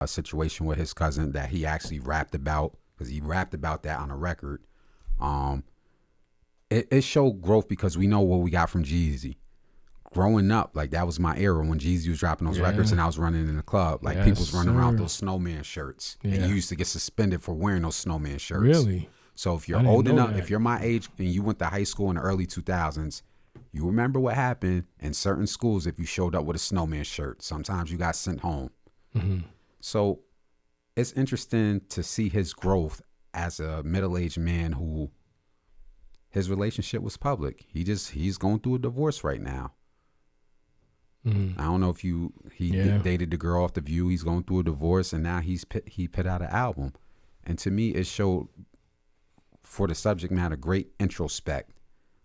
a situation with his cousin that he actually rapped about, because he rapped about that on a record. Um, it showed growth because we know what we got from Jeezy. Growing up, like that was my era when Jeezy was dropping those records and I was running in the club. Like people was running around with those snowman shirts. And you used to get suspended for wearing those snowman shirts. Really? So if you're old enough, if you're my age and you went to high school in the early 2000s, you remember what happened in certain schools if you showed up with a snowman shirt. Sometimes you got sent home. Mm-hmm. So it's interesting to see his growth as a middle-aged man who his relationship was public. He's going through a divorce right now. Mm-hmm. I don't know if he dated the girl off The View. He's going through a divorce, and now he put out an album. And to me, it showed, for the subject matter, great introspect.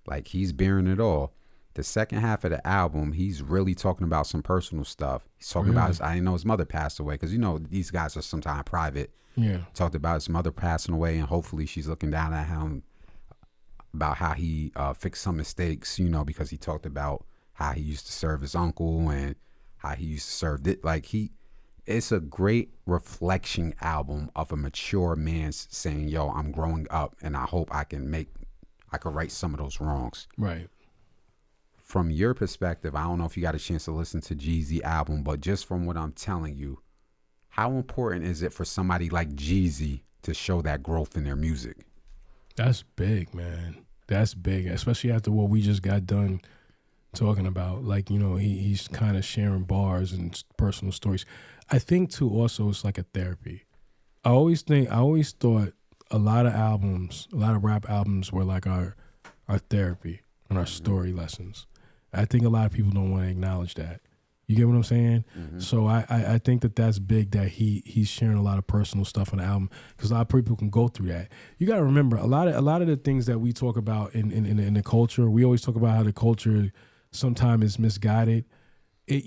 Like he's bearing it all. The second half of the album, he's really talking about some personal stuff. He's talking about I didn't know his mother passed away, because these guys are sometimes private. Yeah. Talked about his mother passing away, and hopefully she's looking down at him about how he fixed some mistakes, because he talked about how he used to serve his uncle and how he used to serve it. Like it's a great reflection album of a mature man saying, yo, I'm growing up and I hope I can right some of those wrongs. Right. From your perspective, I don't know if you got a chance to listen to Jeezy album, but just from what I'm telling you, how important is it for somebody like Jeezy to show that growth in their music? That's big, man. That's big, especially after what we just got done talking about. Like, he's kind of sharing bars and personal stories. I think too also it's like a therapy. I always thought a lot of rap albums were like our therapy and our story lessons. I think a lot of people don't want to acknowledge that. You get what I'm saying? Mm-hmm. So I think that's big, that he's sharing a lot of personal stuff on the album, because a lot of people can go through that. You got to remember, a lot of the things that we talk about in the culture, we always talk about how the culture sometimes is misguided. We're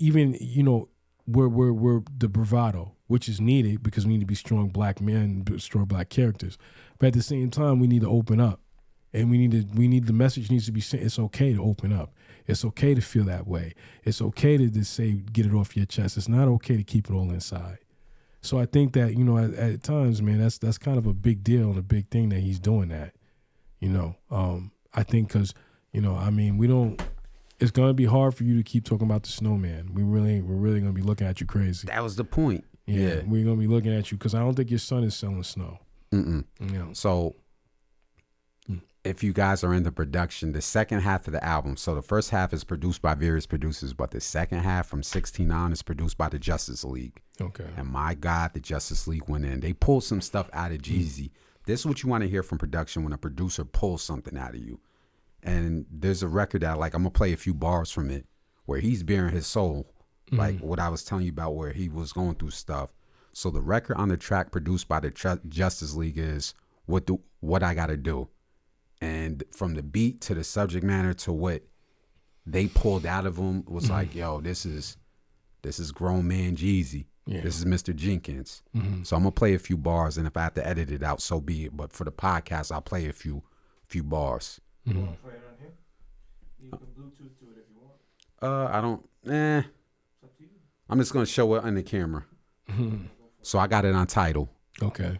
the bravado, which is needed because we need to be strong black men, strong black characters. But at the same time, we need to open up, and the message needs to be sent. It's okay to open up. It's okay to feel that way. It's okay to just say, get it off your chest. It's not okay to keep it all inside. So I think that, at times, man, that's kind of a big deal and a big thing that he's doing that. I think because, we don't. It's gonna be hard for you to keep talking about the snowman. We're really gonna be looking at you crazy. That was the point. Yeah. We're gonna be looking at you because I don't think your son is selling snow. So if you guys are into production, the second half of the album, so the first half is produced by various producers, but the second half from 16 on is produced by the Justice League. Okay. And my God, the Justice League went in. They pulled some stuff out of Jeezy. This is what you want to hear from production when a producer pulls something out of you. And there's a record that, like, I'm going to play a few bars from it where he's bearing his soul, like what I was telling you about, where he was going through stuff. So the record on the track produced by the Justice League is What I Gotta Do. And from the beat to the subject matter to what they pulled out of him was like, yo, this is grown man Jeezy. Yeah. This is Mr. Jenkins. Mm-hmm. So I'm going to play a few bars, and if I have to edit it out, so be it. But for the podcast, I'll play a few bars. You want to play it on here? You can Bluetooth to it if you want. I don't. It's up to you. I'm just gonna show it on the camera. So I got it on Tidal. Okay.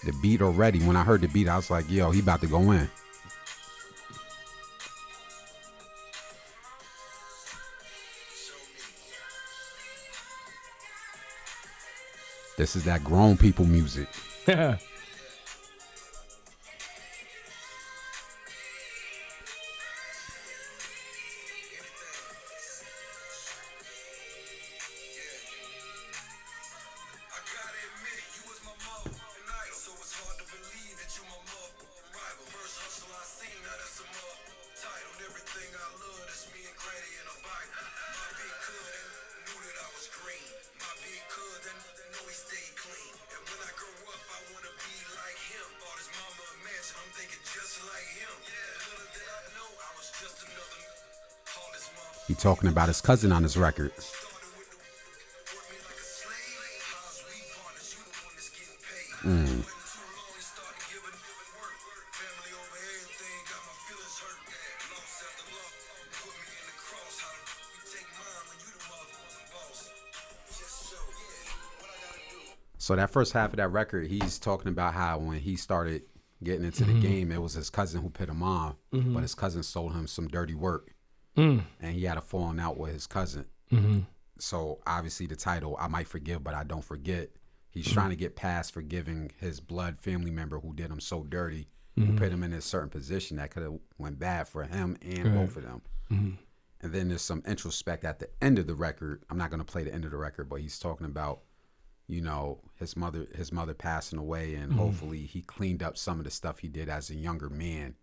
The beat already. When I heard the beat, I was like, yo, he about to go in. This is that grown people music. He talking about his cousin on his record. Mm. So that first half of that record, he's talking about how when he started getting into the game, it was his cousin who put him on, but his cousin sold him some dirty work, and he had a falling out with his cousin. So obviously the title, I Might Forgive, but I Don't Forget, he's trying to get past forgiving his blood family member who did him so dirty, who put him in a certain position that could have went bad for him and both of them. And then there's some introspect at the end of the record. I'm not going to play the end of the record, but he's talking about, you know, his mother passing away, and hopefully he cleaned up some of the stuff he did as a younger man,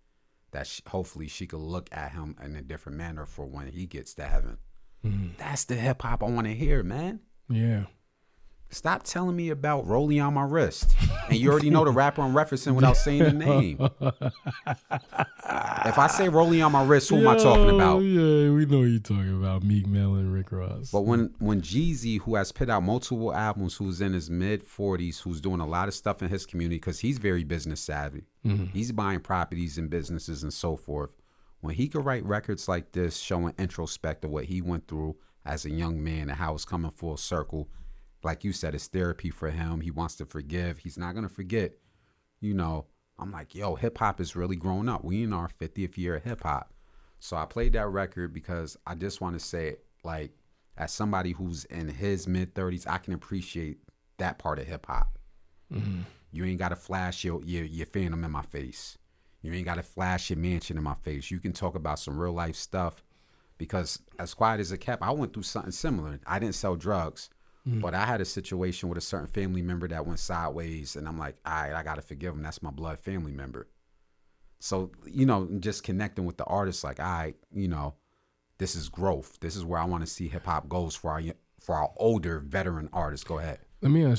that hopefully she could look at him in a different manner for when he gets to heaven. That's the hip hop I want to hear, man. Yeah. Stop telling me about Rollie on my wrist, and you already know the rapper I'm referencing without saying the name. If I say Rollie on my wrist, who am I talking about? Yeah, we know you're talking about Meek Mill and Rick Ross. But when Jeezy, who has put out multiple albums, who's in his mid-40s, who's doing a lot of stuff in his community, because he's very business savvy. He's buying properties and businesses and so forth. When he could write records like this, showing introspect of what he went through as a young man and how it's coming full circle, like you said, it's therapy for him. He wants to forgive. He's not going to forget. You know, I'm like, yo, hip hop is really growing up. We in our 50th year of hip hop. So I played that record because I just want to say, like, as somebody who's in his mid 30s, I can appreciate that part of hip hop. You ain't got to flash your phantom in my face. You ain't got to flash your mansion in my face. You can talk about some real life stuff, because as quiet as it kept, I went through something similar. I didn't sell drugs. But I had a situation with a certain family member that went sideways, and I'm like, all right, I got to forgive him. That's my blood family member. So, you know, just connecting with the artists, like, all right, you know, this is growth. This is where I want to see hip hop goes for our older veteran artists. Go ahead. Let me ask